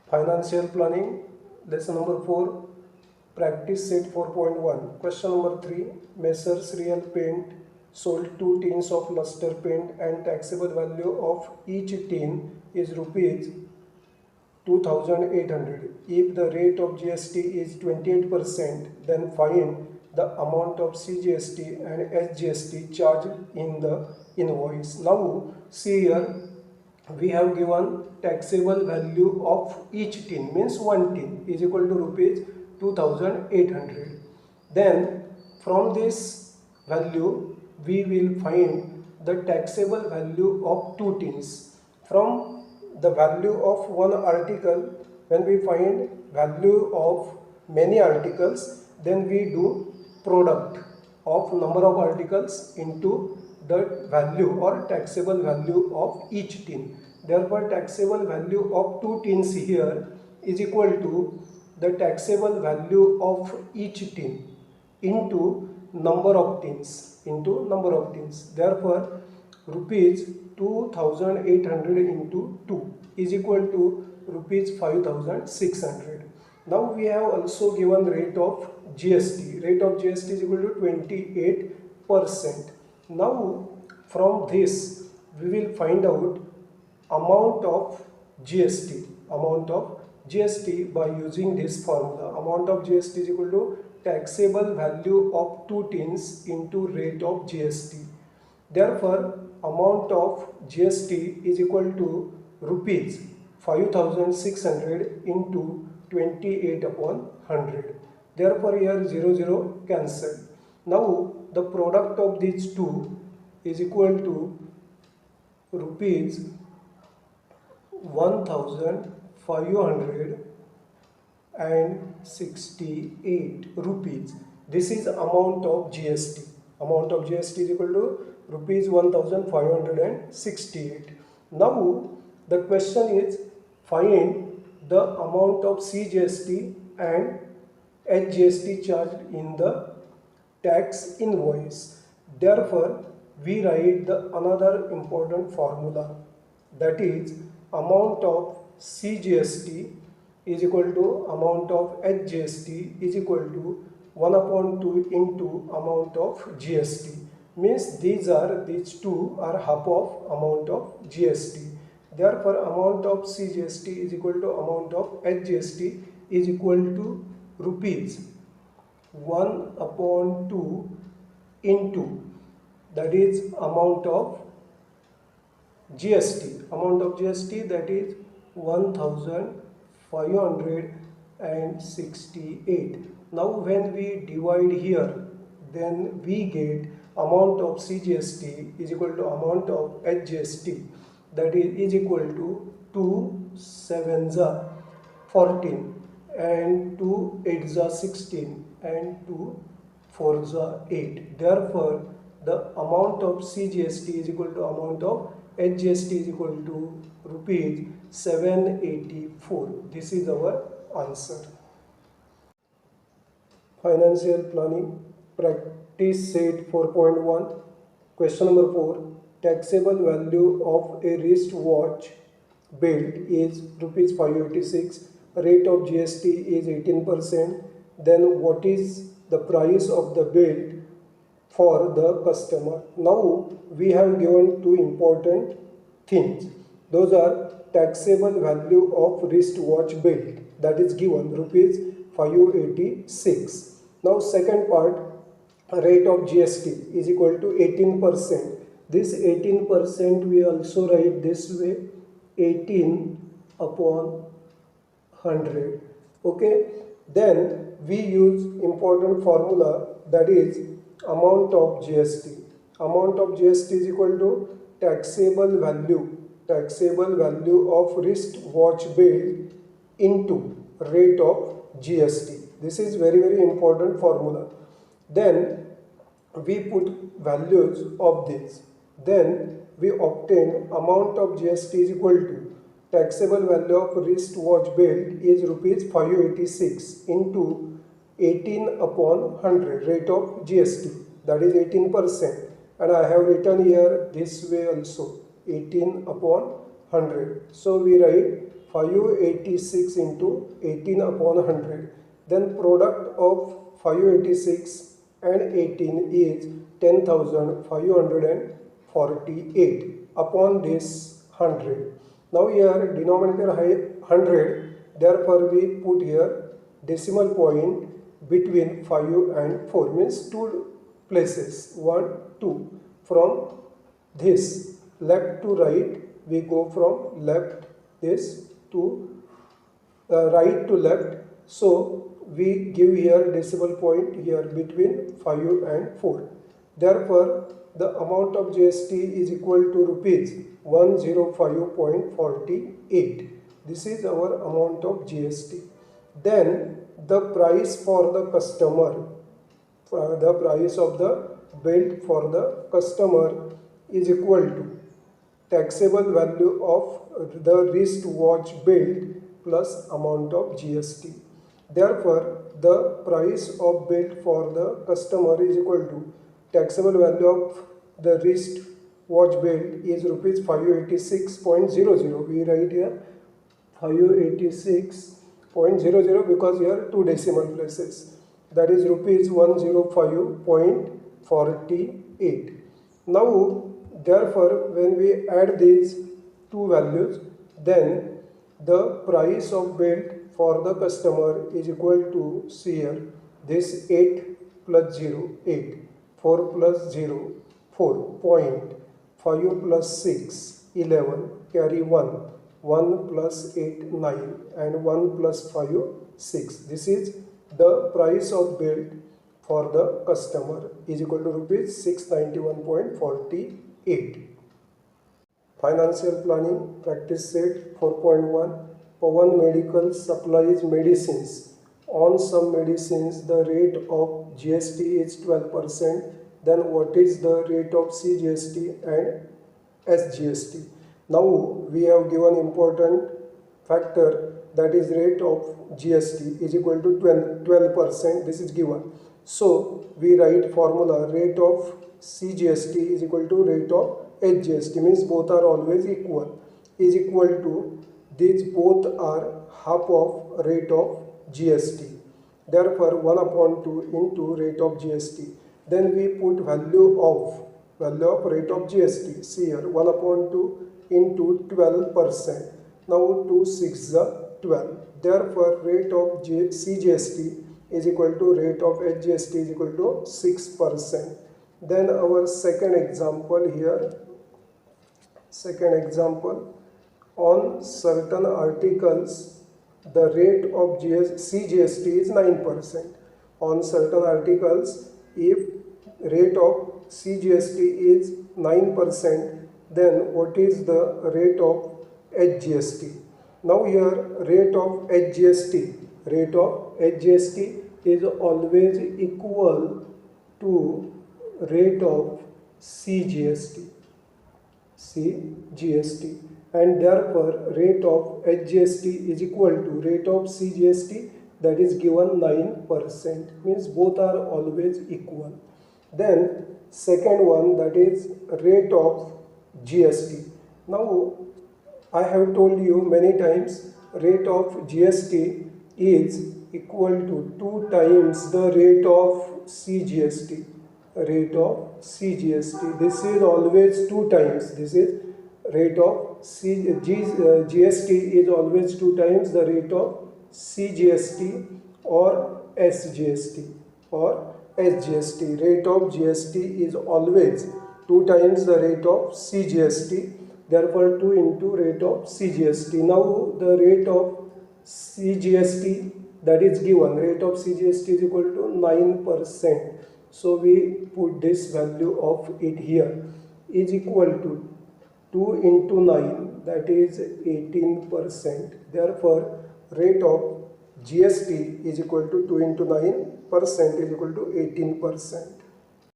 Financial planning, lesson number 4, practice set 4.1. Question number 3, Messrs Real Paint sold 2 tins of luster paint and taxable value of each tin is rupees 2800. If the rate of GST is 28%, then find the amount of CGST and SGST charged in the invoice. Now see here, we have given taxable value of each tin, means one tin is equal to rupees 2800. Then from this value we will find the taxable value of two tins. From the value of one article, when we find value of many articles, then we do product of number of articles into the value or taxable value of each tin. Therefore, taxable value of two tins here is equal to the taxable value of each tin into number of tins, Therefore, rupees 2800 into 2 is equal to rupees 5600. Now we have also given rate of GST. Rate of GST is equal to 28%. Now from this we will find out amount of GST. By using this formula. Amount of GST is equal to taxable value of two tins into rate of GST. Therefore, amount of GST is equal to rupees 5600 into 28 upon 100. Therefore, here 0 cancelled. Now, the product of these two is equal to rupees 1568 rupees. This is amount of GST. Amount of GST is equal to rupees 1568. Now the question is, find the amount of CGST and HGST charged in the tax invoice. Therefore, we write the another important formula, that is amount of CGST is equal to amount of HGST is equal to 1 upon 2 into amount of GST. Means these two are half of amount of GST. Therefore, amount of CGST is equal to amount of HGST is equal to rupees 1 upon 2 into, that is amount of GST. Amount of GST, that is 1568. Now when we divide here, then we get amount of CGST is equal to amount of HGST, that is equal to 2 7s are 14 and 2 8s are 16 and 2 4s are 8. Therefore, the amount of CGST is equal to amount of HGST is equal to rupees 784. This is our answer. Financial planning, practice set 4.1. Question number 4. Taxable value of a wristwatch belt is rupees 586. Rate of GST is 18%. Then what is the price of the belt for the customer? Now we have given two important things. Those are taxable value of wristwatch belt, that is given rupees 586. Now second part, rate of GST is equal to 18%. This 18% we also write this way, 18 upon 100. Okay, then we use important formula, that is amount of GST. Amount of GST is equal to taxable value of wristwatch belt into rate of GST. This is very important formula. Then we put values of this. Then we obtain amount of GST is equal to taxable value of wristwatch belt is rupees 586 into 18 upon 100 rate of GST, that is 18%. And I have written here this way also, 18 upon 100. So we write 586 into 18 upon 100. Then product of 586 and 18 is 10,548 upon this 100. Now here denominator 100, therefore we put here decimal point between 5 and 4, means two places, 1, 2. From this left to right, we go from left this to right to left. So we give here decimal point here between 5 and 4. Therefore, the amount of GST is equal to rupees 105.48. This is our amount of GST. Then the price for the customer, the price of the belt for the customer is equal to taxable value of the wristwatch belt plus amount of GST. Therefore, the price of belt for the customer is equal to taxable value of the wristwatch belt is rupees 586.00. We write here 586.00 because here two decimal places. That is rupees 105.48. Now, therefore, when we add these two values, then the price of belt for the customer is equal to, see here, this 8 plus 0, 8, 4 plus 0, 4, point, 5 plus 6, 11, carry 1, 1 plus 8, 9, and 1 plus 5, 6. This is the price of belt for the customer is equal to rupees 691.48. Financial planning practice set 4.1. Pawan Medical supplies medicines. On some medicines the rate of GST is 12%. Then what is the rate of CGST and SGST? Now we have given important factor, that is rate of GST is equal to 12%. This is given. So we write formula rate of CGST is equal to rate of HGST, means both are always equal, is equal to, these both are half of rate of GST. Therefore 1 upon 2 into rate of GST. Then we put value of rate of GST. See here 1 upon 2 into 12%. Now 2 6 are 12. Therefore rate of CGST is equal to rate of HGST is equal to 6%. Then our second example here, on certain articles the rate of CGST is 9%. On certain articles, if rate of CGST is 9%, then what is the rate of HGST? Now here rate of HGST is always equal to rate of CGST, and therefore rate of HGST is equal to rate of CGST, that is given 9%, means both are always equal. Then second one, that is rate of GST. Now I have told you many times rate of GST is equal to 2 times the rate of CGST. This is always 2 times. This is rate of GST is always 2 times the rate of CGST or SGST or SGST. Rate of GST is always 2 times the rate of CGST. Therefore 2 into rate of CGST. Now the rate of CGST that is given, rate of CGST is equal to 9%. So we put this value of it here is equal to 2 into 9, that is 18%. Therefore rate of GST is equal to 2 into 9% is equal to 18%.